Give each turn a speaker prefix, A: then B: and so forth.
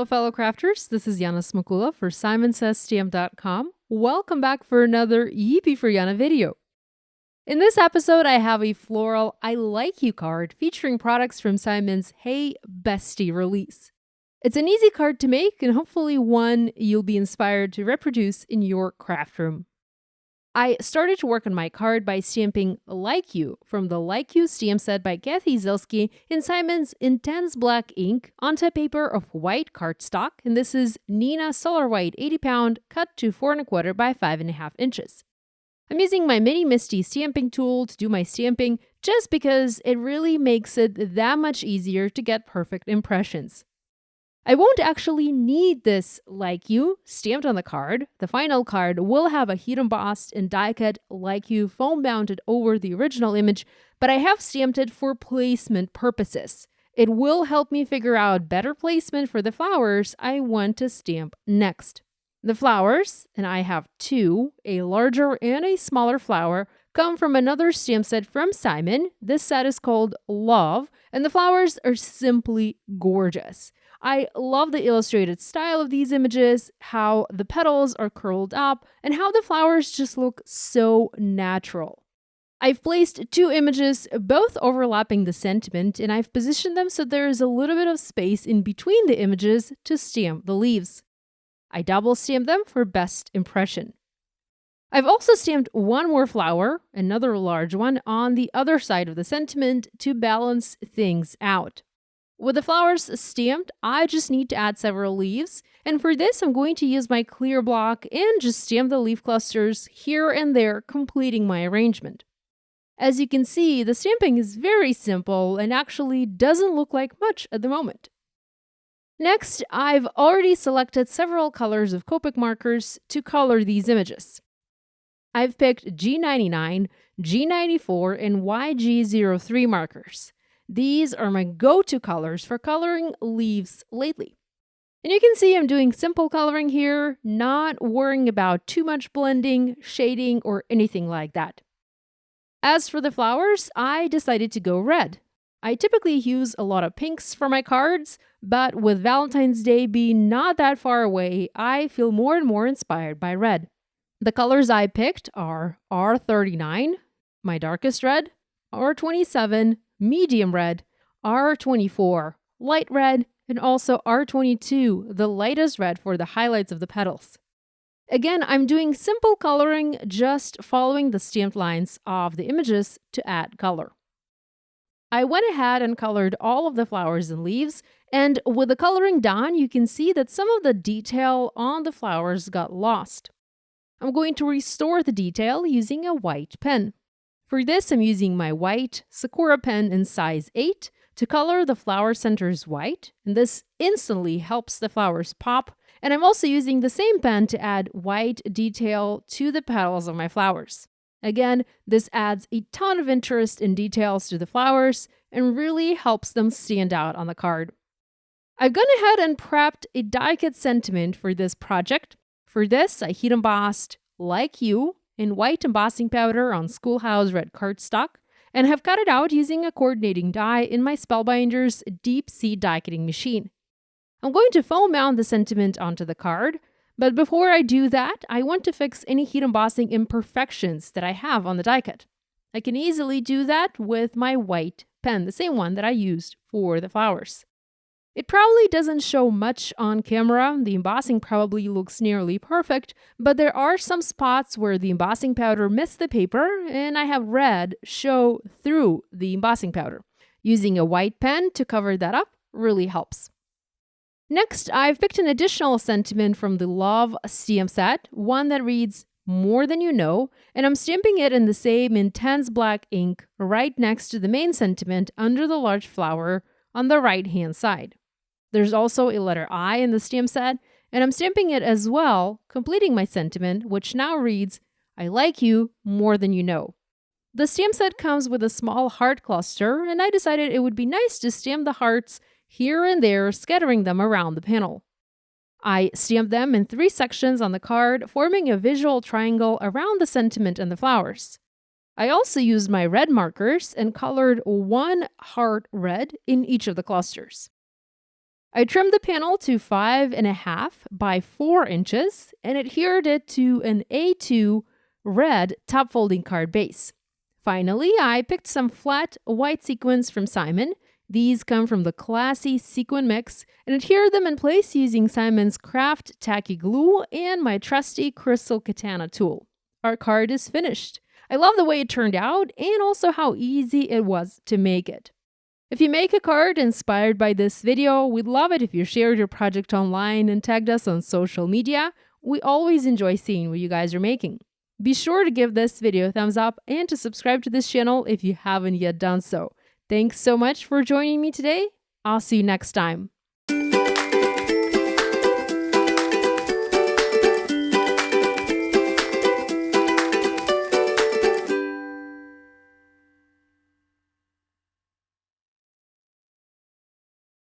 A: Hello, fellow crafters. This is Yana Smakula for SimonsStamp.com. Welcome back for another Yippee for Yana video. In this episode, I have a Floral I Like You card featuring products from Simon's Hey Bestie release. It's an easy card to make and hopefully one you'll be inspired to reproduce in your craft room. I started to work on my card by stamping Like You from the Like You stamp set by Adhesive in Simon's Intense Black ink onto a paper of white cardstock, and this is Neenah Solar White 80 pound cut to 4 1/4 by 5.5 inches. I'm using my mini MISTI stamping tool to do my stamping just because it really makes it that much easier to get perfect impressions. I won't actually need this Like You stamped on the card. The final card will have a heat embossed and die cut Like You foam mounted over the original image, but I have stamped it for placement purposes. It will help me figure out better placement for the flowers I want to stamp next. The flowers, and I have two, a larger and a smaller flower, come from another stamp set from Simon. This set is called Love, and the flowers are simply gorgeous. I love the illustrated style of these images, how the petals are curled up, and how the flowers just look so natural. I've placed two images, both overlapping the sentiment, and I've positioned them so there is a little bit of space in between the images to stamp the leaves. I double stamp them for best impression. I've also stamped one more flower, another large one, on the other side of the sentiment to balance things out. With the flowers stamped, I just need to add several leaves, and for this I'm going to use my clear block and just stamp the leaf clusters here and there, completing my arrangement. As you can see, the stamping is very simple and actually doesn't look like much at the moment. Next, I've already selected several colors of Copic markers to color these images. I've picked G99, G94, and YG03 markers. These are my go-to colors for coloring leaves lately. And you can see I'm doing simple coloring here, not worrying about too much blending, shading, or anything like that. As for the flowers, I decided to go red. I typically use a lot of pinks for my cards, but with Valentine's Day being not that far away, I feel more and more inspired by red. The colors I picked are R39, my darkest red, R27, medium red, R24, light red, and also R22, the lightest red for the highlights of the petals. Again, I'm doing simple coloring, just following the stamped lines of the images to add color. I went ahead and colored all of the flowers and leaves, and with the coloring done, you can see that some of the detail on the flowers got lost. I'm going to restore the detail using a white pen. For this, I'm using my white Sakura pen in size 8 to color the flower centers white, and this instantly helps the flowers pop. And I'm also using the same pen to add white detail to the petals of my flowers. Again, this adds a ton of interest and details to the flowers and really helps them stand out on the card. I've gone ahead and prepped a die cut sentiment for this project. For this, I heat embossed Like You in white embossing powder on Schoolhouse red cardstock, and have cut it out using a coordinating die in my Spellbinder's deep sea die cutting machine. I'm going to foam mount the sentiment onto the card, but before I do that, I want to fix any heat embossing imperfections that I have on the die cut. I can easily do that with my white pen, the same one that I used for the flowers. It probably doesn't show much on camera, the embossing probably looks nearly perfect, but there are some spots where the embossing powder missed the paper, and I have red show through the embossing powder. Using a white pen to cover that up really helps. Next, I've picked an additional sentiment from the Love stamp set, one that reads, More Than You Know, and I'm stamping it in the same intense black ink right next to the main sentiment under the large flower on the right-hand side. There's also a letter I in the stamp set, and I'm stamping it as well, completing my sentiment, which now reads, I like you more than you know. The stamp set comes with a small heart cluster, and I decided it would be nice to stamp the hearts here and there, scattering them around the panel. I stamped them in 3 sections on the card, forming a visual triangle around the sentiment and the flowers. I also used my red markers and colored one heart red in each of the clusters. I trimmed the panel to 5.5 by 4 inches and adhered it to an A2 red top folding card base. Finally, I picked some flat white sequins from Simon. These come from the classy sequin mix, and adhered them in place using Simon's Craft Tacky Glue and my trusty crystal KATANA tool. Our card is finished. I love the way it turned out and also how easy it was to make it. If you make a card inspired by this video, we'd love it if you shared your project online and tagged us on social media. We always enjoy seeing what you guys are making. Be sure to give this video a thumbs up and to subscribe to this channel if you haven't yet done so. Thanks so much for joining me today. I'll see you next time.